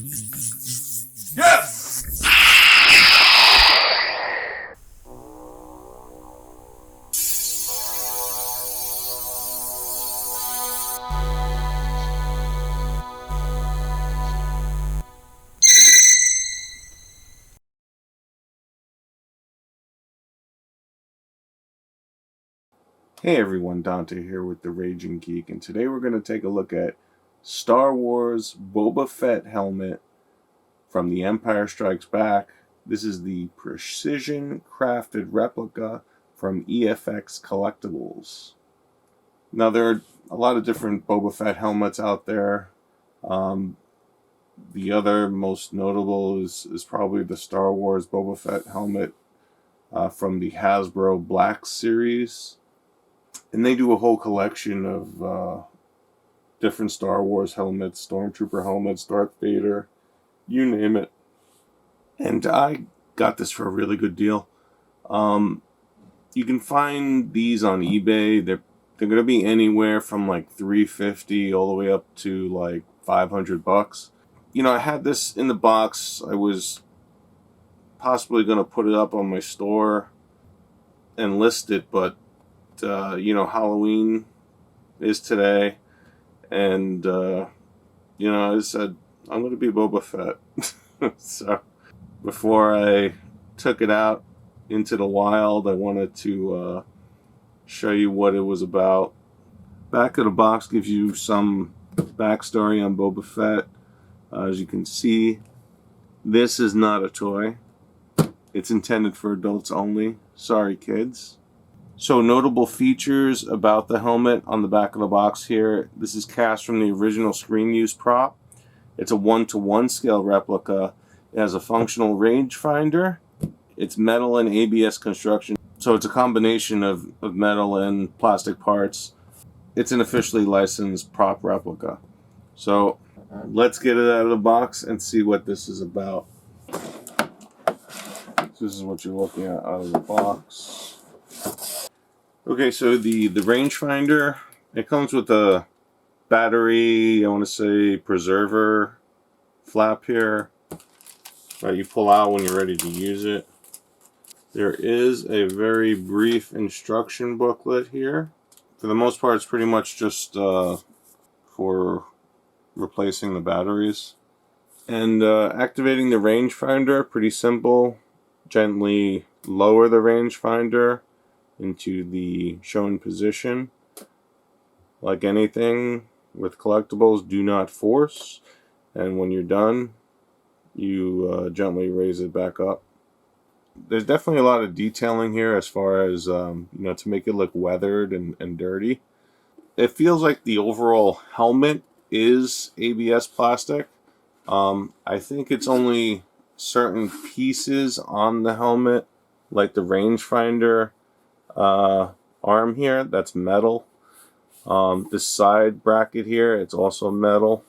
Yes! Hey everyone, Dante here with The Raging Geek, and today we're going to take a look at Star Wars Boba Fett Helmet from The Empire Strikes Back. This is the precision crafted replica from EFX Collectibles. Now there are a lot of different Boba Fett helmets out there. The other most notable is probably the Star Wars Boba Fett helmet from the Hasbro Black series. And they do a whole collection of different Star Wars helmets, Stormtrooper helmets, Darth Vader, you name it. And I got this for a really good deal. You can find these on eBay. They're going to be anywhere from like $350 all the way up to like $500. You know, I had this in the box. I was possibly going to put it up on my store and list it, but you know, Halloween is today, and you know, I said I'm going to be Boba Fett. So before I took it out into the wild, I wanted to show you what it was about. Back of the box gives you some backstory on Boba Fett. As you can see, this is not a toy. It's intended for adults only. Sorry, kids. So notable features about the helmet on the back of the box here. This is cast from the original screen use prop. It's a 1:1 scale replica. It has a functional rangefinder. It's metal and ABS construction. So it's a combination of metal and plastic parts. It's an officially licensed prop replica. So let's get it out of the box and see what this is about. This is what you're looking at out of the box. Okay, so the rangefinder, it comes with a battery, I want to say preserver flap here that you pull out when you're ready to use it. There is a very brief instruction booklet here. For the most part, it's pretty much just for replacing the batteries. And activating the rangefinder, pretty simple. Gently lower the rangefinder into the shown position. Like anything with collectibles, do not force, and when you're done, you gently raise it back up. There's definitely a lot of detailing here as far as you know, to make it look weathered and dirty. It feels like the overall helmet is ABS plastic. I think it's only certain pieces on the helmet, like the rangefinder arm here, that's metal. This side bracket here, it's also metal.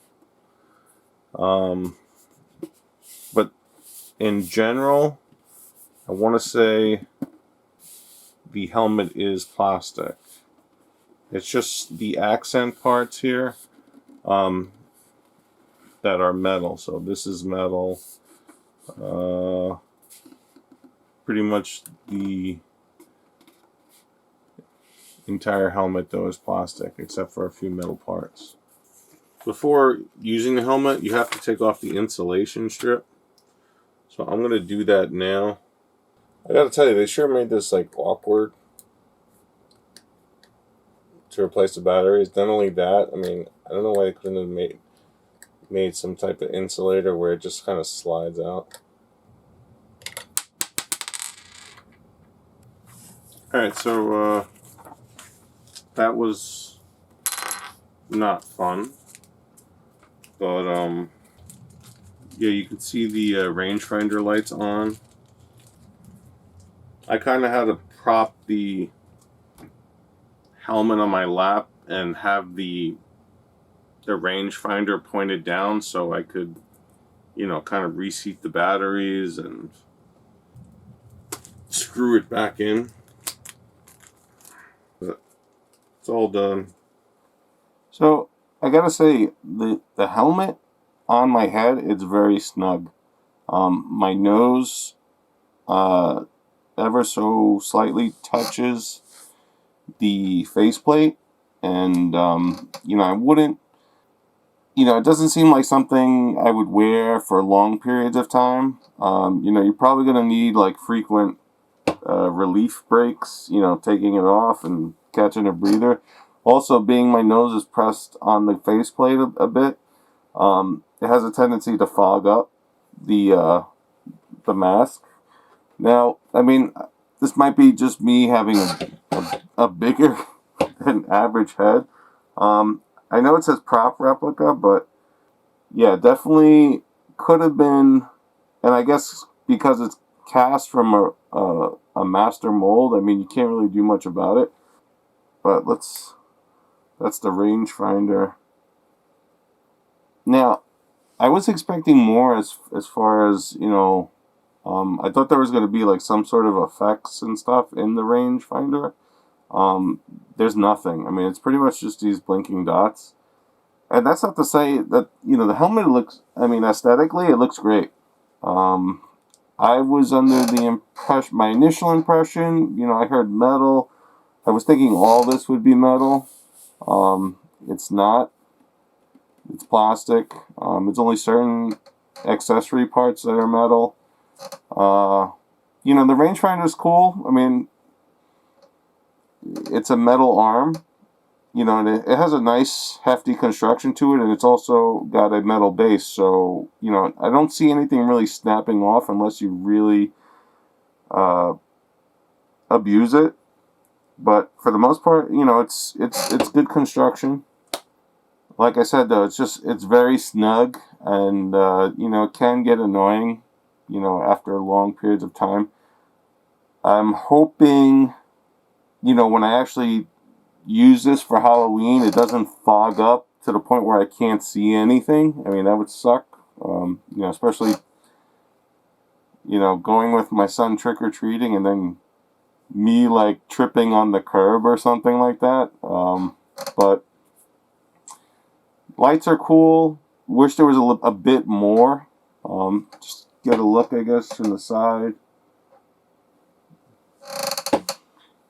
But in general, I want to say the helmet is plastic. It's just the accent parts here that are metal. So this is metal. Pretty much the entire helmet though is plastic except for a few metal parts. Before using the helmet, you have to take off the insulation strip. So I'm going to do that now. I gotta tell you, they sure made this like awkward to replace the batteries. Not only that, I mean, I don't know why they couldn't have made some type of insulator where it just kind of slides out. Alright, so that was not fun, but yeah, you can see the rangefinder lights on. I kind of had to prop the helmet on my lap and have the rangefinder pointed down so I could, you know, kind of reseat the batteries and screw it back in. But it's all done. So I gotta say, the helmet on my head, it's very snug. My nose ever so slightly touches the faceplate, and I wouldn't. It doesn't seem like something I would wear for long periods of time. You're probably going to need like frequent relief breaks, taking it off and catching a breather. Also, being my nose is pressed on the faceplate a bit, it has a tendency to fog up the mask. Now, I mean, this might be just me having a bigger than average head. I know it says prop replica, but yeah, definitely could have been, and I guess because it's cast from a master mold, I mean, you can't really do much about it. But that's the rangefinder. Now, I was expecting more as far as, I thought there was going to be like some sort of effects and stuff in the rangefinder. There's nothing. I mean, it's pretty much just these blinking dots. And that's not to say that, the helmet looks, I mean, aesthetically, it looks great. I was under the impression, my initial impression, I heard metal. I was thinking all this would be metal. It's not. It's plastic. It's only certain accessory parts that are metal. The rangefinder is cool. I mean, it's a metal arm. And it has a nice, hefty construction to it, and it's also got a metal base. So, I don't see anything really snapping off unless you really abuse it. But for the most part, it's good construction. Like I said, though, it's very snug, and it can get annoying, after long periods of time. I'm hoping, when I actually use this for Halloween, it doesn't fog up to the point where I can't see anything. I mean, that would suck. Especially, going with my son trick-or-treating and then me like tripping on the curb or something like that. But lights are cool. Wish there was a bit more. Just get a look, I guess, from the side.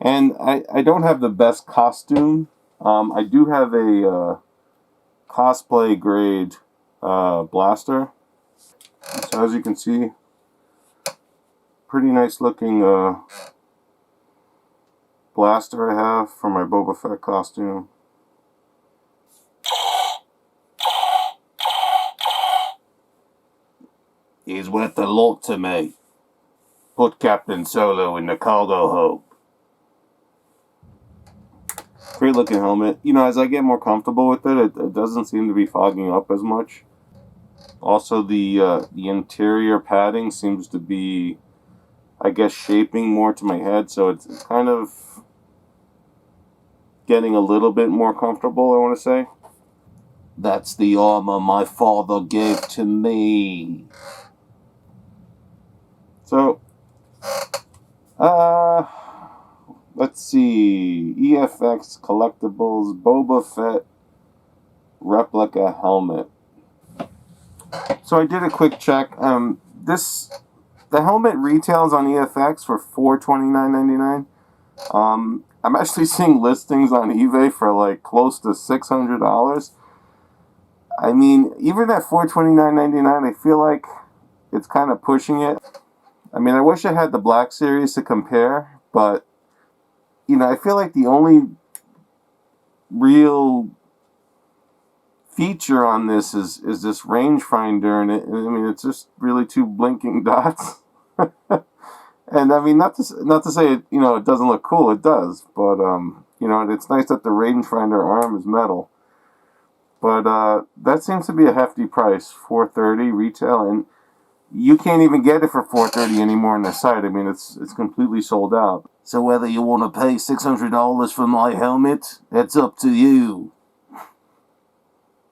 And I don't have the best costume. I do have a cosplay grade blaster. So as you can see, pretty nice looking blaster I have for my Boba Fett costume. He's worth a lot to me. Put Captain Solo in the cargo hold. Great looking helmet. As I get more comfortable with it, it doesn't seem to be fogging up as much. Also, the interior padding seems to be, I guess, shaping more to my head, so it's kind of getting a little bit more comfortable, I want to say. That's the armor my father gave to me. So, let's see. EFX Collectibles Boba Fett Replica Helmet. So I did a quick check. The helmet retails on EFX for $429.99. I'm actually seeing listings on eBay for like close to $600. I mean, even at $429.99, I feel like it's kind of pushing it. I mean, I wish I had the Black Series to compare, but I feel like the only real feature on this is this rangefinder, and I mean, it's just really two blinking dots. And I mean, not to say it, it doesn't look cool. It does, but it's nice that the rangefinder arm is metal. But that seems to be a hefty price, $430 retail, and you can't even get it for $430 anymore on the site. I mean, it's completely sold out. So whether you want to pay $600 for my helmet, that's up to you.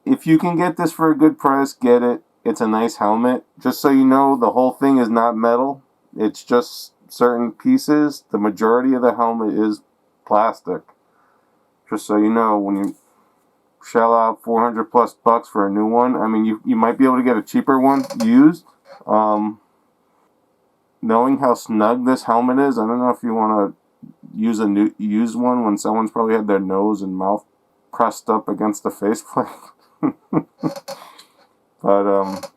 If you can get this for a good price, get it. It's a nice helmet. Just so you know, the whole thing is not metal. It's just certain pieces. The majority of the helmet is plastic. Just so you know, when you shell out 400 plus bucks for a new one. I mean, you might be able to get a cheaper one used. Knowing how snug this helmet is, I don't know if you want to use a new used one when someone's probably had their nose and mouth pressed up against the faceplate. But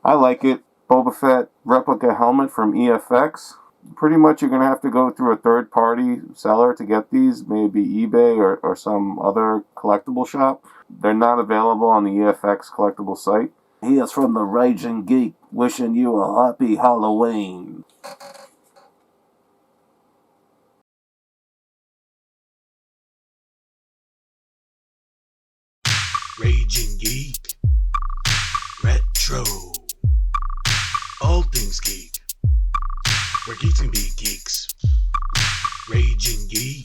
I like it. Boba Fett Replica Helmet from EFX. Pretty much you're going to have to go through a third-party seller to get these, maybe eBay or some other collectible shop. They're not available on the EFX Collectibles site. Here's from the Raging Geek, wishing you a happy Halloween. Raging Geek, Retro, all things geek, where geeks can be geeks. Raging Geek.